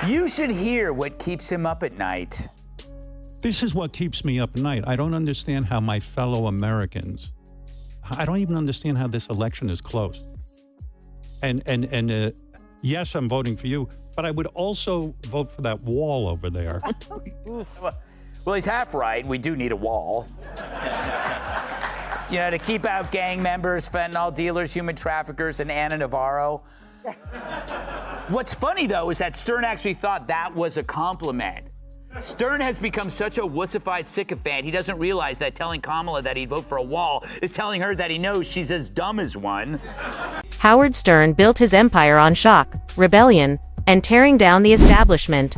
You should hear what keeps him up at night. This is what keeps me up at night. I don't understand how my fellow Americans, I don't even understand how this election is close. And yes, I'm voting for you, but I would also vote for that wall over there. Well, he's half right. We do need a wall. You know, to keep out gang members, fentanyl dealers, human traffickers, and Anna Navarro. What's funny, though, is that Stern actually thought that was a compliment. Stern has become such a wussified sycophant, he doesn't realize that telling Kamala that he'd vote for a wall is telling her that he knows she's as dumb as one. Howard Stern built his empire on shock, rebellion, and tearing down the establishment.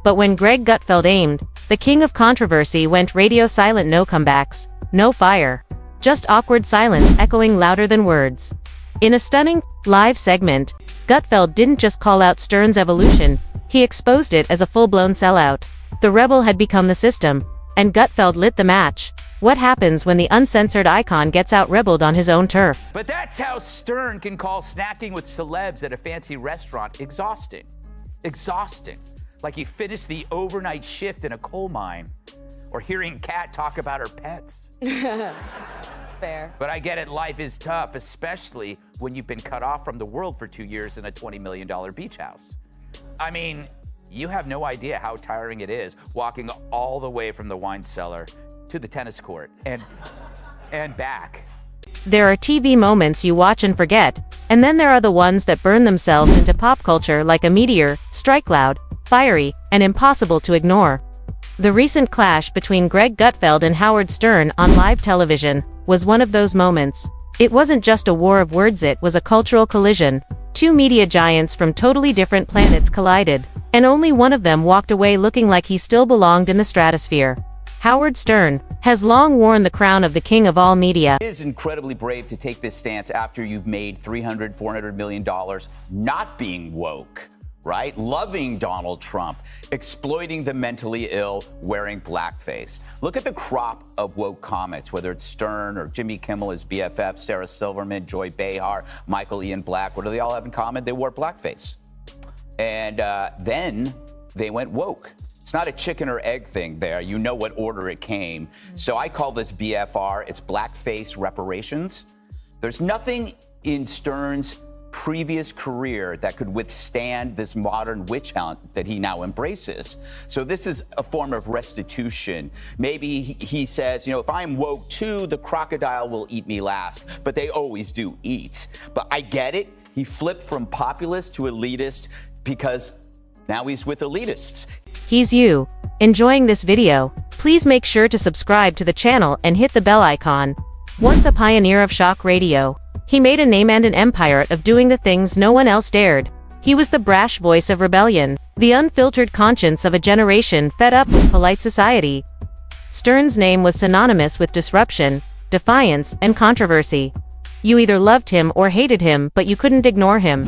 But when Greg Gutfeld aimed, the king of controversy went radio silent. No comebacks, no fire. Just awkward silence echoing louder than words. In a stunning, live segment, Gutfeld didn't just call out Stern's evolution, he exposed it as a full-blown sellout. The rebel had become the system, and Gutfeld lit the match. What happens when the uncensored icon gets out-rebelled on his own turf? But that's how Stern can call snacking with celebs at a fancy restaurant exhausting. Exhausting. Like he finished the overnight shift in a coal mine, or hearing Kat talk about her pets. It's fair. But I get it, life is tough, especially when you've been cut off from the world for 2 years in a $20 million beach house. I mean, you have no idea how tiring it is walking all the way from the wine cellar to the tennis court and back. There are TV moments you watch and forget, and then there are the ones that burn themselves into pop culture like a meteor, strike loud, fiery, and impossible to ignore. The recent clash between Greg Gutfeld and Howard Stern on live television was one of those moments. It wasn't just a war of words, it was a cultural collision. Two media giants from totally different planets collided, and only one of them walked away looking like he still belonged in the stratosphere. Howard Stern has long worn the crown of the king of all media. It is incredibly brave to take this stance after you've made $300, $400 million not being woke, right? Loving Donald Trump, exploiting the mentally ill, wearing blackface. Look at the crop of woke comics, whether it's Stern or Jimmy Kimmel, his BFF, Sarah Silverman, Joy Behar, Michael Ian Black. What do they all have in common? They wore blackface. And then they went woke. It's not a chicken or egg thing there. You know what order it came. So I call this BFR. It's blackface reparations. There's nothing in Stern's previous career that could withstand this modern witch hunt that he now embraces. So this is a form of restitution. Maybe he says, you know, if I'm woke too, the crocodile will eat me last. But they always do eat. But I get it. He flipped from populist to elitist because now he's with elitists. He's you. Enjoying this video? Please make sure to subscribe to the channel and hit the bell icon. Once a pioneer of shock radio, he made a name and an empire of doing the things no one else dared. He was the brash voice of rebellion, the unfiltered conscience of a generation fed up with polite society. Stern's name was synonymous with disruption, defiance, and controversy. You either loved him or hated him, but you couldn't ignore him.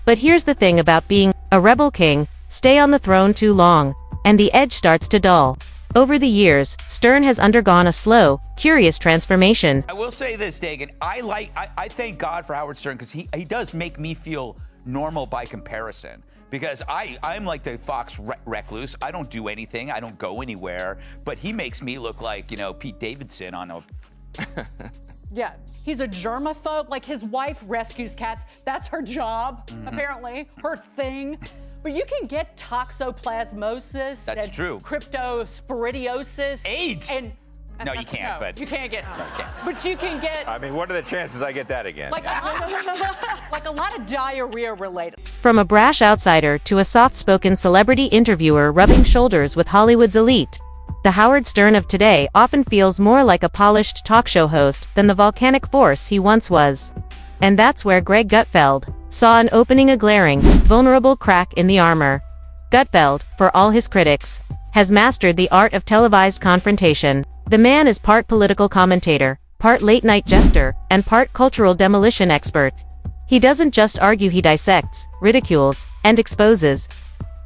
But here's the thing about being a rebel king: stay on the throne too long, and the edge starts to dull. Over the years, Stern has undergone a slow, curious transformation. I will say this, Dagan. I thank God for Howard Stern because he does make me feel normal by comparison. Because I'm like the fox recluse. I don't do anything. I don't go anywhere. But he makes me look like, you know, Pete Davidson on a... Yeah, he's a germaphobe. Like, his wife rescues cats. That's her job, apparently, her thing. But you can get toxoplasmosis. That's and true. Cryptosporidiosis. AIDS. And No, you can't. no, But you can't get. But you can get I mean, what are the chances I get that again? like a lot of diarrhea related. From a brash outsider to a soft-spoken celebrity interviewer rubbing shoulders with Hollywood's elite, the Howard Stern of today often feels more like a polished talk show host than the volcanic force he once was. And that's where Greg Gutfeld saw an opening, a glaring, vulnerable crack in the armor. Gutfeld, for all his critics, has mastered the art of televised confrontation. The man is part political commentator, part late-night jester, and part cultural demolition expert. He doesn't just argue, he dissects, ridicules, and exposes.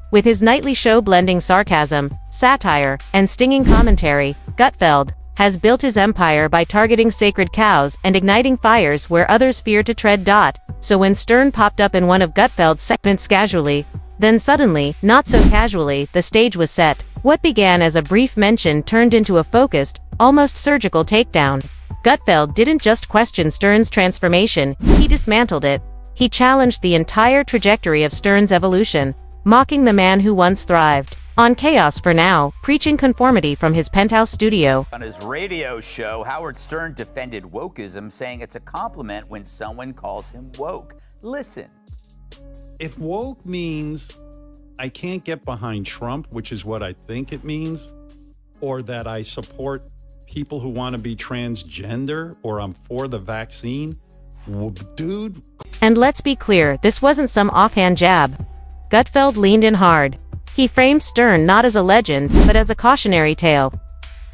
With his nightly show blending sarcasm, satire, and stinging commentary, Gutfeld has built his empire by targeting sacred cows and igniting fires where others fear to tread. So when Stern popped up in one of Gutfeld's segments casually, Then suddenly, not so casually, the stage was set. What began as a brief mention turned into a focused, almost surgical takedown. Gutfeld didn't just question Stern's transformation, he dismantled it. He challenged the entire trajectory of Stern's evolution, mocking the man who once thrived on chaos for now, preaching conformity from his penthouse studio. On his radio show, Howard Stern defended wokeism, saying it's a compliment when someone calls him woke. Listen. If woke means I can't get behind Trump, which is what I think it means, or that I support people who want to be transgender, or I'm for the vaccine, dude. And let's be clear, this wasn't some offhand jab. Gutfeld leaned in hard. He framed Stern not as a legend, but as a cautionary tale.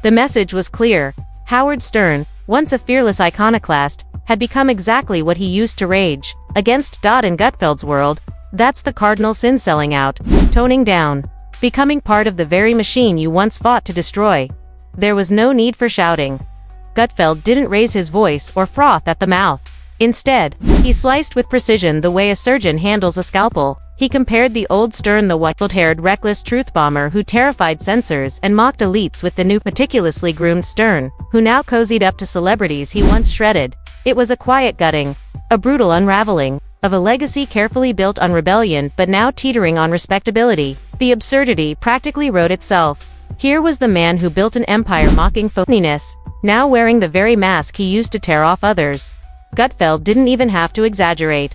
The message was clear. Howard Stern, once a fearless iconoclast, had become exactly what he used to rage against. In Gutfeld's world, that's the cardinal sin: selling out, toning down, becoming part of the very machine you once fought to destroy. There was no need for shouting. Gutfeld didn't raise his voice or froth at the mouth. Instead, he sliced with precision the way a surgeon handles a scalpel. He compared the old Stern, the white-haired, reckless truth bomber who terrified censors and mocked elites, with the new, meticulously groomed Stern, who now cozied up to celebrities he once shredded. It was a quiet gutting, a brutal unraveling, of a legacy carefully built on rebellion but now teetering on respectability. The absurdity practically wrote itself. Here was the man who built an empire mocking phoniness, now wearing the very mask he used to tear off others. Gutfeld didn't even have to exaggerate.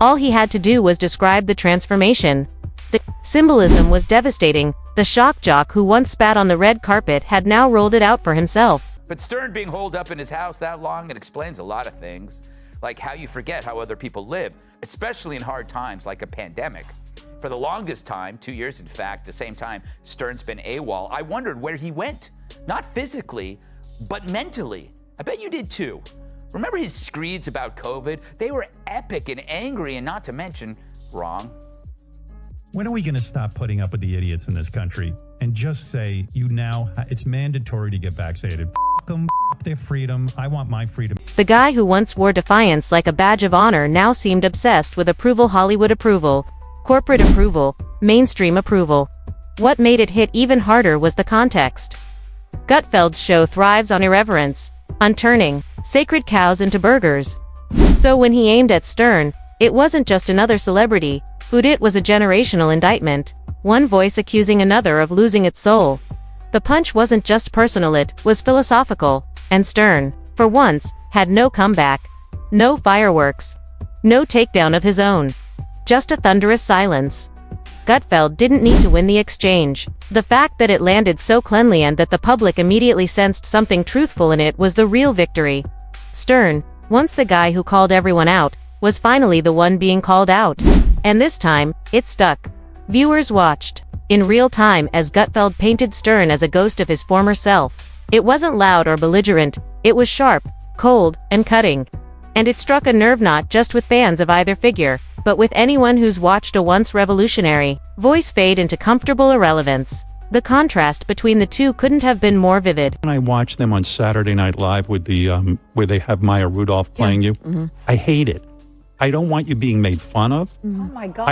All he had to do was describe the transformation. The symbolism was devastating. The shock jock who once spat on the red carpet had now rolled it out for himself. But Stern being holed up in his house that long, it explains a lot of things, like how you forget how other people live, especially in hard times like a pandemic. For the longest time, 2 years in fact, the same time Stern's been AWOL, I wondered where he went. Not physically, but mentally. I bet you did too. Remember his screeds about COVID? They were epic and angry, and not to mention wrong. When are we going to stop putting up with the idiots in this country and just say, it's mandatory to get vaccinated? F them, f their freedom. I want my freedom. The guy who once wore defiance like a badge of honor now seemed obsessed with approval: Hollywood approval, corporate approval, mainstream approval. What made it hit even harder was the context. Gutfeld's show thrives on irreverence, on turning sacred cows into burgers. So when he aimed at Stern, it wasn't just another celebrity. It was a generational indictment, one voice accusing another of losing its soul. The punch wasn't just personal, it was philosophical, and Stern, for once, had no comeback, no fireworks, no takedown of his own. Just a thunderous silence. Gutfeld didn't need to win the exchange. The fact that it landed so cleanly and that the public immediately sensed something truthful in it was the real victory. Stern, once the guy who called everyone out, was finally the one being called out. And this time, it stuck. Viewers watched in real time as Gutfeld painted Stern as a ghost of his former self. It wasn't loud or belligerent, it was sharp, cold, and cutting. And it struck a nerve not just with fans of either figure, but with anyone who's watched a once revolutionary voice fade into comfortable irrelevance. The contrast between the two couldn't have been more vivid. When I watch them on Saturday Night Live with the where they have Maya Rudolph playing you, I hate it. I don't want you being made fun of. Oh my God.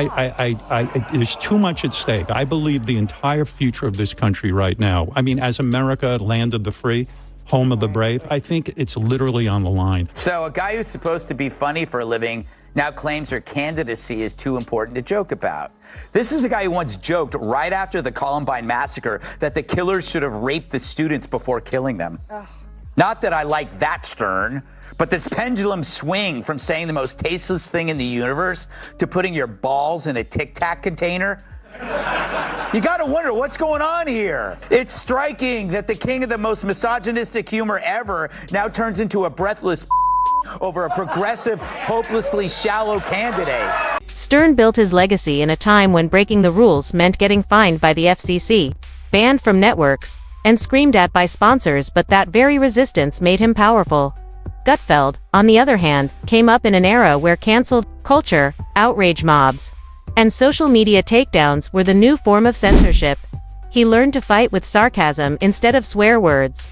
There's too much at stake. I believe the entire future of this country right now, I mean, as America, land of the free, home of the brave, I think it's literally on the line. So a guy who's supposed to be funny for a living now claims her candidacy is too important to joke about. This is a guy who once joked right after the Columbine massacre that the killers should have raped the students before killing them. Not that I like that Stern, but this pendulum swing from saying the most tasteless thing in the universe to putting your balls in a Tic Tac container. You gotta wonder what's going on here. It's striking that the king of the most misogynistic humor ever now turns into a breathless over a progressive, hopelessly shallow candidate. Stern built his legacy in a time when breaking the rules meant getting fined by the FCC, banned from networks, and screamed at by sponsors, but that very resistance made him powerful. Gutfeld, on the other hand, came up in an era where canceled culture, outrage mobs, and social media takedowns were the new form of censorship. He learned to fight with sarcasm instead of swear words,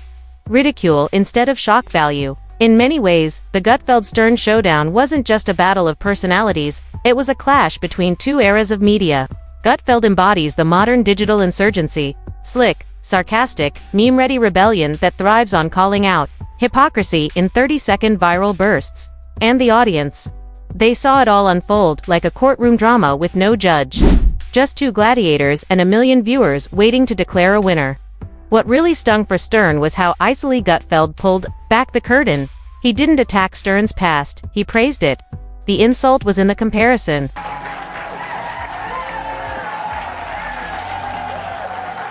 ridicule instead of shock value. In many ways, the Gutfeld-Stern showdown wasn't just a battle of personalities, it was a clash between two eras of media. Gutfeld embodies the modern digital insurgency, slick, sarcastic, meme-ready rebellion that thrives on calling out hypocrisy in 30-second viral bursts. And the audience. They saw it all unfold like a courtroom drama with no judge. Just two gladiators and a million viewers waiting to declare a winner. What really stung for Stern was how icily Gutfeld pulled back the curtain. He didn't attack Stern's past, he praised it. The insult was in the comparison.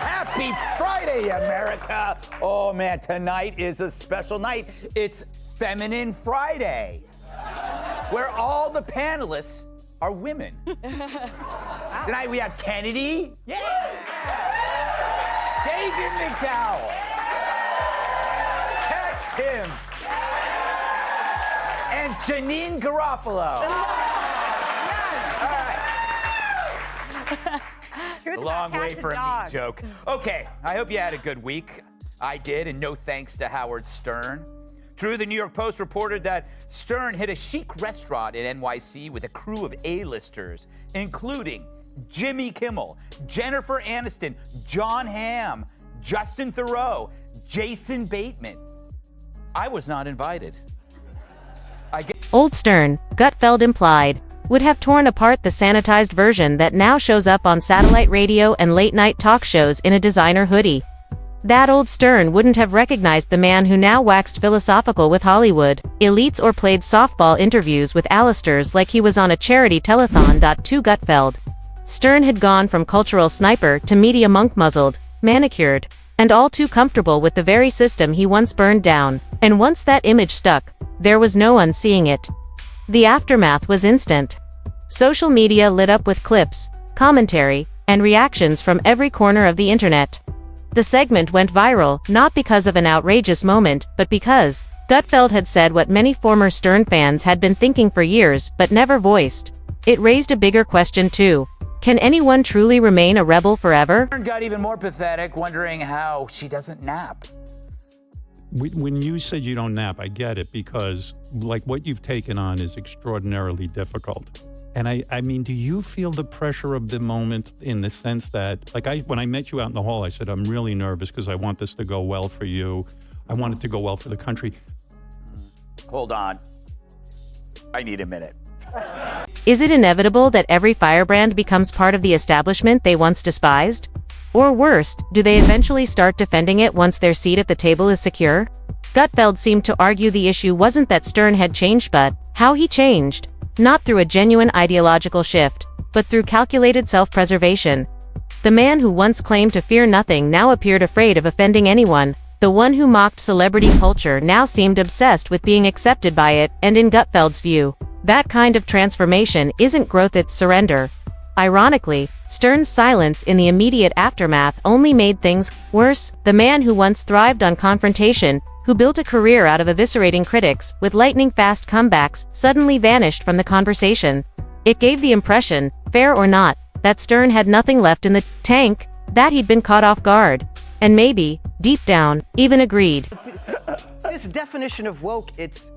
Happy Friday, America! Oh man, tonight is a special night. It's Feminine Friday, where all the panelists are women. Tonight we have Kennedy. Yeah! David McDowell. Kat Tim. And Janine Garofalo. All right. A long way for a meat joke. Okay, I hope you had a good week. I did, and no thanks to Howard Stern. True, the New York Post reported that Stern hit a chic restaurant in NYC with a crew of A-listers, including Jimmy Kimmel, Jennifer Aniston, Jon Hamm, Justin Theroux, Jason Bateman. I was not invited. Old Stern, Gutfeld implied, would have torn apart the sanitized version that now shows up on satellite radio and late-night talk shows in a designer hoodie. That old Stern wouldn't have recognized the man who now waxed philosophical with Hollywood elites or played softball interviews with Alisters like he was on a charity telethon. To Gutfeld, Stern had gone from cultural sniper to media monk, muzzled, manicured, and all too comfortable with the very system he once burned down. And once that image stuck, there was no unseeing it. The aftermath was instant. Social media lit up with clips, commentary, and reactions from every corner of the internet. The segment went viral, not because of an outrageous moment, but because Gutfeld had said what many former Stern fans had been thinking for years but never voiced. It raised a bigger question too. Can anyone truly remain a rebel forever? Stern got even more pathetic, wondering how she doesn't nap. When you said you don't nap, I get it, because like what you've taken on is extraordinarily difficult. And I mean, do you feel the pressure of the moment in the sense that, like when I met you out in the hall, I said, I'm really nervous because I want this to go well for you. I want it to go well for the country. Hold on. I need a minute. Is it inevitable that every firebrand becomes part of the establishment they once despised? Or worse, do they eventually start defending it once their seat at the table is secure? Gutfeld seemed to argue the issue wasn't that Stern had changed but how he changed. Not through a genuine ideological shift, but through calculated self-preservation. The man who once claimed to fear nothing now appeared afraid of offending anyone. The one who mocked celebrity culture now seemed obsessed with being accepted by it, and in Gutfeld's view, that kind of transformation isn't growth, it's surrender. Ironically, Stern's silence in the immediate aftermath only made things worse. The man who once thrived on confrontation, who built a career out of eviscerating critics with lightning-fast comebacks, suddenly vanished from the conversation. It gave the impression, fair or not, that Stern had nothing left in the tank, that he'd been caught off guard. And maybe, deep down, even agreed. This definition of woke, it's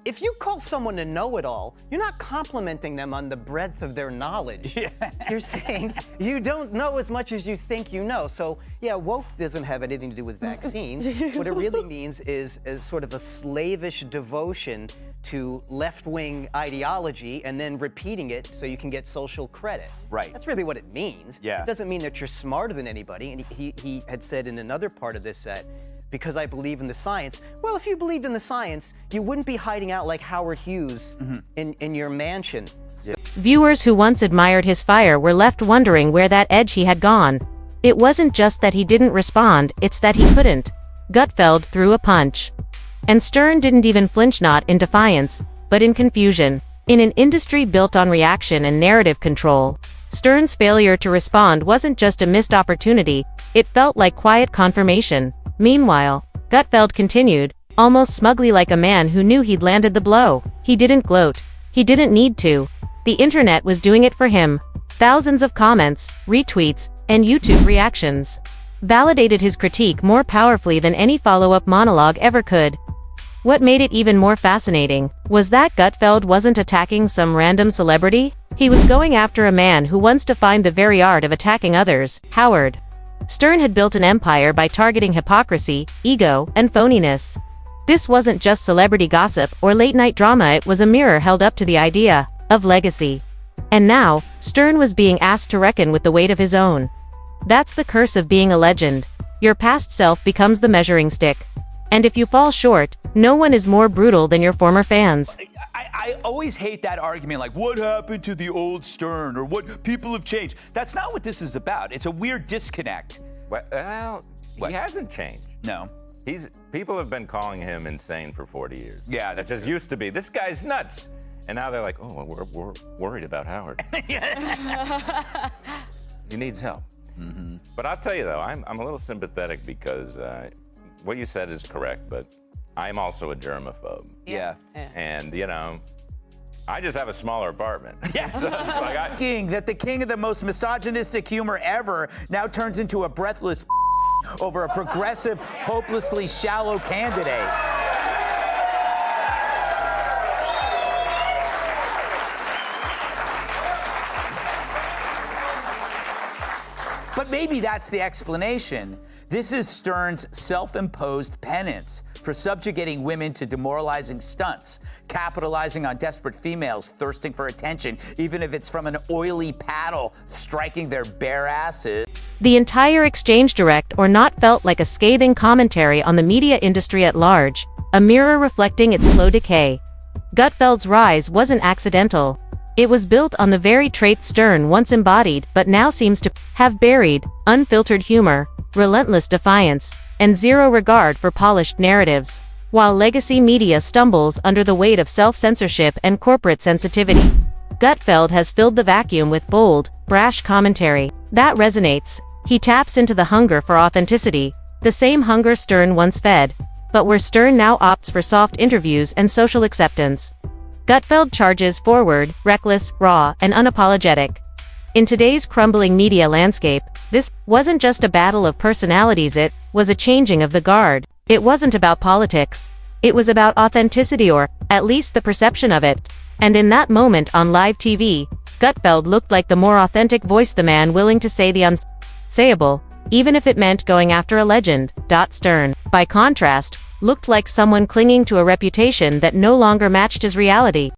if you call someone a know-it-all, you're not complimenting them on the breadth of their knowledge. Yeah. You're saying you don't know as much as you think you know. So yeah, woke doesn't have anything to do with vaccines. What it really means is sort of a slavish devotion to left-wing ideology and then repeating it so you can get social credit. Right. That's really what it means. Yeah. It doesn't mean that you're smarter than anybody. And he had said in another part of this that, because I believe in the science. Well, if you believed in the science, you wouldn't be hiding out like Howard Hughes in your mansion. Yeah. Viewers who once admired his fire were left wondering where that edge he had gone. It wasn't just that he didn't respond, it's that he couldn't. Gutfeld threw a punch. And Stern didn't even flinch, not in defiance, but in confusion. In an industry built on reaction and narrative control, Stern's failure to respond wasn't just a missed opportunity, it felt like quiet confirmation. Meanwhile, Gutfeld continued, almost smugly, like a man who knew he'd landed the blow. He didn't gloat. He didn't need to. The internet was doing it for him. Thousands of comments, retweets, and YouTube reactions validated his critique more powerfully than any follow-up monologue ever could. What made it even more fascinating was that Gutfeld wasn't attacking some random celebrity. He was going after a man who once defined the very art of attacking others, Howard. Stern had built an empire by targeting hypocrisy, ego, and phoniness. This wasn't just celebrity gossip or late-night drama, it was a mirror held up to the idea of legacy. And now, Stern was being asked to reckon with the weight of his own. That's the curse of being a legend. Your past self becomes the measuring stick. And if you fall short, no one is more brutal than your former fans. I always hate that argument, like, what happened to the old Stern, or what people have changed. That's not what this is about. It's a weird disconnect. Well, What? he hasn't changed. No. People have been calling him insane for 40 years. Yeah, that just used to be, this guy's nuts. And now they're like, oh, we're worried about Howard. He needs help. Mm-hmm. But I'll tell you, though, I'm a little sympathetic because what you said is correct, but I'm also a germaphobe. Yeah. And, you know, I just have a smaller apartment. Yes. So it's like King, that the king of the most misogynistic humor ever now turns into a breathless over a progressive, hopelessly shallow candidate. But maybe that's the explanation. This is Stern's self-imposed penance for subjugating women to demoralizing stunts, capitalizing on desperate females thirsting for attention, even if it's from an oily paddle striking their bare asses. The entire exchange, direct or not, felt like a scathing commentary on the media industry at large, a mirror reflecting its slow decay. Gutfeld's rise wasn't accidental. It was built on the very traits Stern once embodied but now seems to have buried: unfiltered humor, relentless defiance, and zero regard for polished narratives. While legacy media stumbles under the weight of self-censorship and corporate sensitivity, Gutfeld has filled the vacuum with bold, brash commentary that resonates. He taps into the hunger for authenticity, the same hunger Stern once fed, but where Stern now opts for soft interviews and social acceptance. Gutfeld charges forward, reckless, raw, and unapologetic. In today's crumbling media landscape, this wasn't just a battle of personalities, it was a changing of the guard. It wasn't about politics. It was about authenticity, or at least the perception of it. And in that moment on live TV, Gutfeld looked like the more authentic voice, the man willing to say the unsayable, even if it meant going after a legend. Stern, by contrast, looked like someone clinging to a reputation that no longer matched his reality.